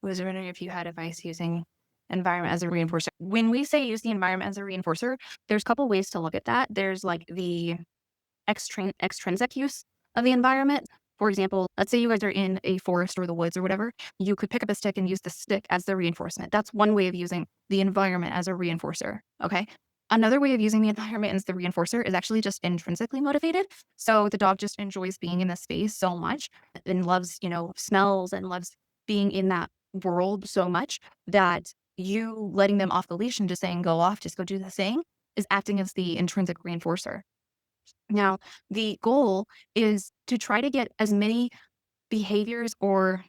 Was wondering if you had advice using environment as a reinforcer. When we say use the environment as a reinforcer, there's a couple ways to look at that. There's like the extrinsic use of the environment. For example, let's say you guys are in a forest or the woods or whatever. You could pick up a stick and use the stick as the reinforcement. That's one way of using the environment as a reinforcer. Okay. Another way of using the environment as the reinforcer is actually just intrinsically motivated. So the dog just enjoys being in the space so much and loves, smells and loves being in that world so much that you letting them off the leash and just saying, go off, just go do the thing is acting as the intrinsic reinforcer. Now, the goal is to try to get as many behaviors or,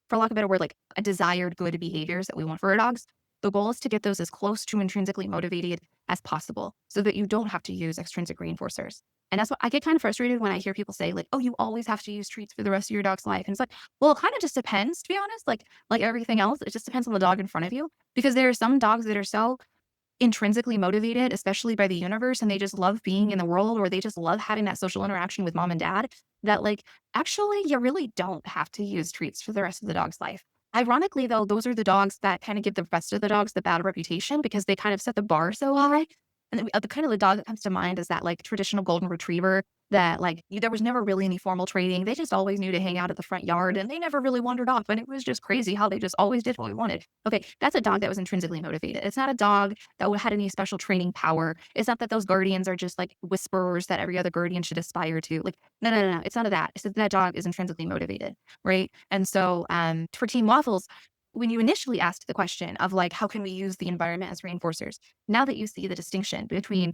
for lack of a better word, like a desired good behaviors that we want for our dogs. The goal is to get those as close to intrinsically motivated as possible so that you don't have to use extrinsic reinforcers. And that's what I get kind of frustrated when I hear people say, like, oh, you always have to use treats for the rest of your dog's life. And it's like, well, it kind of just depends, to be honest. Like everything else, it just depends on the dog in front of you. Because there are some dogs that are so intrinsically motivated, especially by the universe, and they just love being in the world, or they just love having that social interaction with mom and dad, that like, actually, you really don't have to use treats for the rest of the dog's life. Ironically, though, those are the dogs that kind of give the rest of the dogs the bad reputation because they kind of set the bar so high. And then the kind of the dog that comes to mind is that like traditional golden retriever that like there was never really any formal training. They just always knew to hang out at the front yard and they never really wandered off. And it was just crazy how they just always did what we wanted. Okay, that's a dog that was intrinsically motivated. It's not a dog that had any special training power. It's not that those guardians are just like whisperers that every other guardian should aspire to. Like, no, no, no, no. It's none of that. It's that that dog is intrinsically motivated, right? And so for Team Waffles, when you initially asked the question of like, how can we use the environment as reinforcers? Now that you see the distinction between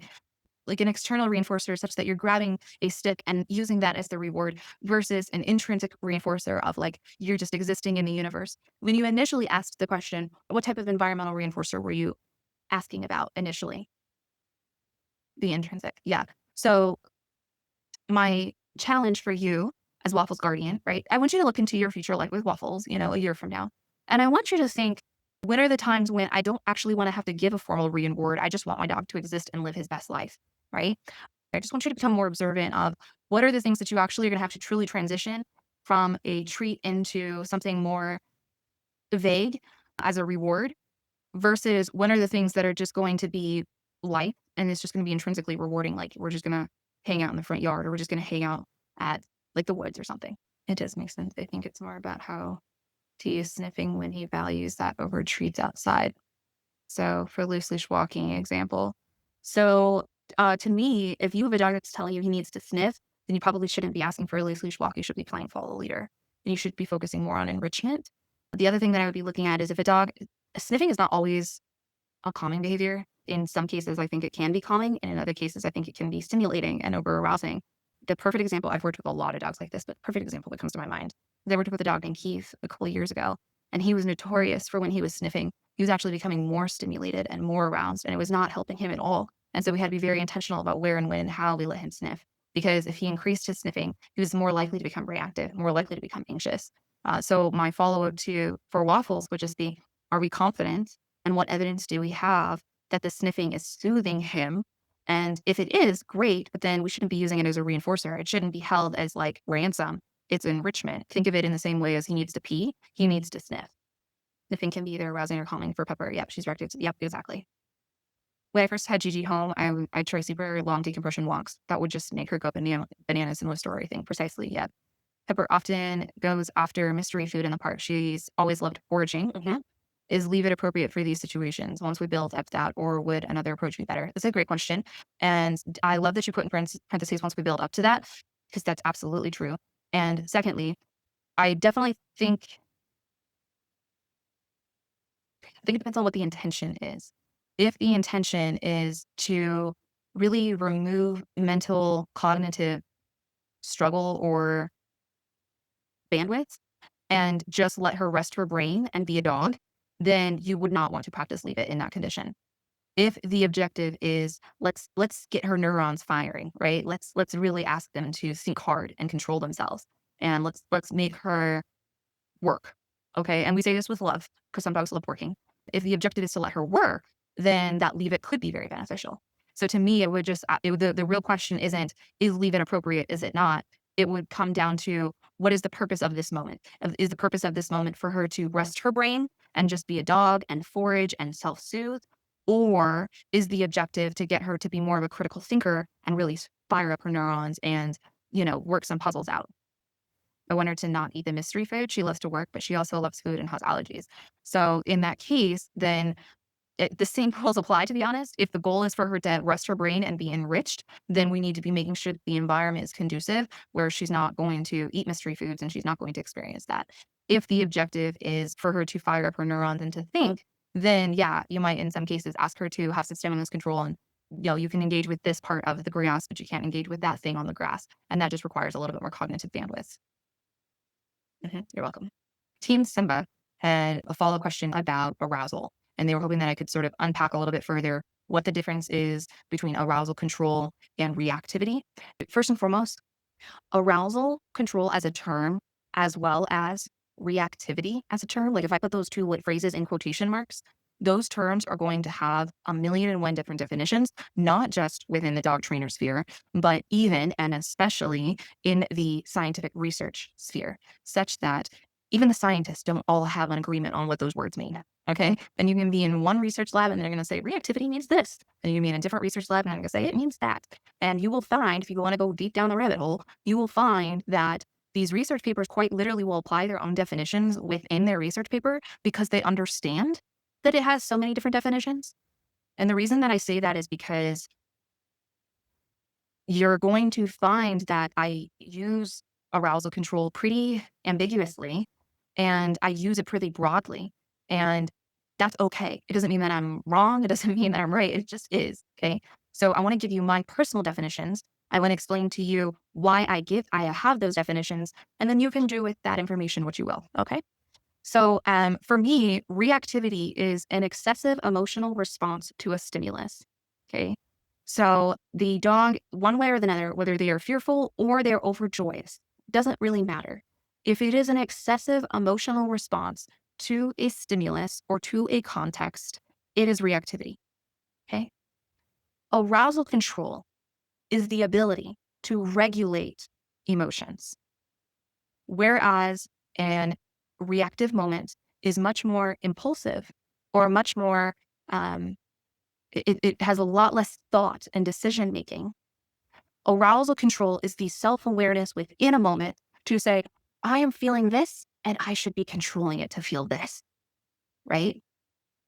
like an external reinforcer such that you're grabbing a stick and using that as the reward versus an intrinsic reinforcer of like you're just existing in the universe. When you initially asked the question, what type of environmental reinforcer were you asking about initially? The intrinsic. Yeah. So my challenge for you as Waffles guardian, right? I want you to look into your future life with Waffles, a year from now. And I want you to think, when are the times when I don't actually want to have to give a formal reward? I just want my dog to exist and live his best life, right? I just want you to become more observant of what are the things that you actually are going to have to truly transition from a treat into something more vague as a reward versus when are the things that are just going to be life and it's just going to be intrinsically rewarding. Like we're just going to hang out in the front yard or we're just going to hang out at like the woods or something. It does make sense. I think it's more about how to use sniffing when he values that over treats outside. So for loose leash walking example. So to me, if you have a dog that's telling you he needs to sniff, then you probably shouldn't be asking for a loose leash walk. You should be playing follow leader. And you should be focusing more on enrichment. The other thing that I would be looking at is if a dog, sniffing is not always a calming behavior. In some cases, I think it can be calming. And in other cases, I think it can be stimulating and over-arousing. The perfect example, I've worked with a lot of dogs like this, but perfect example that comes to my mind. I worked with a dog named Keith a couple of years ago, and he was notorious for when he was sniffing, he was actually becoming more stimulated and more aroused, and it was not helping him at all. And so we had to be very intentional about where and when and how we let him sniff, because if he increased his sniffing, he was more likely to become reactive, more likely to become anxious. So my follow-up for Waffles would just be, are we confident? And what evidence do we have that the sniffing is soothing him? And if it is, great, but then we shouldn't be using it as a reinforcer. It shouldn't be held as like ransom. It's enrichment. Think of it in the same way as he needs to pee, he needs to sniff. Sniffing can be either arousing or calming for Pepper. Yep, she's reactive. Yep, exactly. When I first had Gigi home, I'd try super long decompression walks. That would just make her go bananas in the store, I think. Precisely, yeah. Pepper often goes after mystery food in the park. She's always loved foraging. Is leave it appropriate for these situations once we build up that, or would another approach be better? That's a great question. And I love that you put in parentheses once we build up to that, because that's absolutely true. And secondly, I definitely think it depends on what the intention is. If the intention is to really remove mental cognitive struggle or bandwidth and just let her rest her brain and be a dog, then you would not want to practice leave it in that condition. If the objective is let's get her neurons firing, right? Let's really ask them to think hard and control themselves. And let's make her work. Okay. And we say this with love because some dogs love working. If the objective is to let her work, then that leave it could be very beneficial. So to me, the real question isn't, is leave it appropriate? Is it not? It would come down to, what is the purpose of this moment? Is the purpose of this moment for her to rest her brain and just be a dog and forage and self-soothe? Or is the objective to get her to be more of a critical thinker and really fire up her neurons and, work some puzzles out? I want her to not eat the mystery food. She loves to work, but she also loves food and has allergies. So in that case, then the same rules apply, to be honest. If the goal is for her to rest her brain and be enriched, then we need to be making sure that the environment is conducive where she's not going to eat mystery foods and she's not going to experience that. If the objective is for her to fire up her neurons and to think, then yeah, you might in some cases ask her to have some stimulus control and you can engage with this part of the grass, but you can't engage with that thing on the grass. And that just requires a little bit more cognitive bandwidth. You're welcome. Team Simba had a follow-up question about arousal, and they were hoping that I could sort of unpack a little bit further what the difference is between arousal control and reactivity. First and foremost, arousal control as a term, as well as reactivity as a term, like if I put those two phrases in quotation marks, those terms are going to have a million and one different definitions, not just within the dog trainer sphere, but even and especially in the scientific research sphere, such that even the scientists don't all have an agreement on what those words mean. Okay. And you can be in one research lab and they're going to say reactivity means this. And you can be in a different research lab and they're going to say it means that. And you will find, if you want to go deep down the rabbit hole, you will find that these research papers quite literally will apply their own definitions within their research paper because they understand that it has so many different definitions. And the reason that I say that is because you're going to find that I use arousal control pretty ambiguously and I use it pretty broadly. And that's okay. It doesn't mean that I'm wrong. It doesn't mean that I'm right. It just is. Okay. So I want to give you my personal definitions. I want to explain to you why I have those definitions, and then you can do with that information what you will. Okay. So for me, reactivity is an excessive emotional response to a stimulus. Okay. So the dog, one way or the other, whether they are fearful or they're overjoyous, doesn't really matter. If it is an excessive emotional response to a stimulus or to a context, it is reactivity. Okay. Arousal control is the ability to regulate emotions, whereas an reactive moment is much more impulsive or much more, um, it has a lot less thought and decision making. Arousal control is the self-awareness within a moment to say, I am feeling this and I should be controlling it to feel this, right?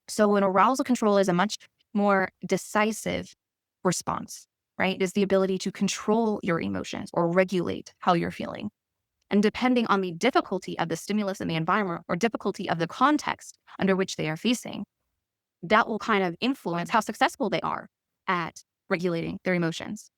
So an arousal control is a much more decisive response, right? It is the ability to control your emotions or regulate how you're feeling. And depending on the difficulty of the stimulus in the environment or difficulty of the context under which they are facing, that will kind of influence how successful they are at regulating their emotions.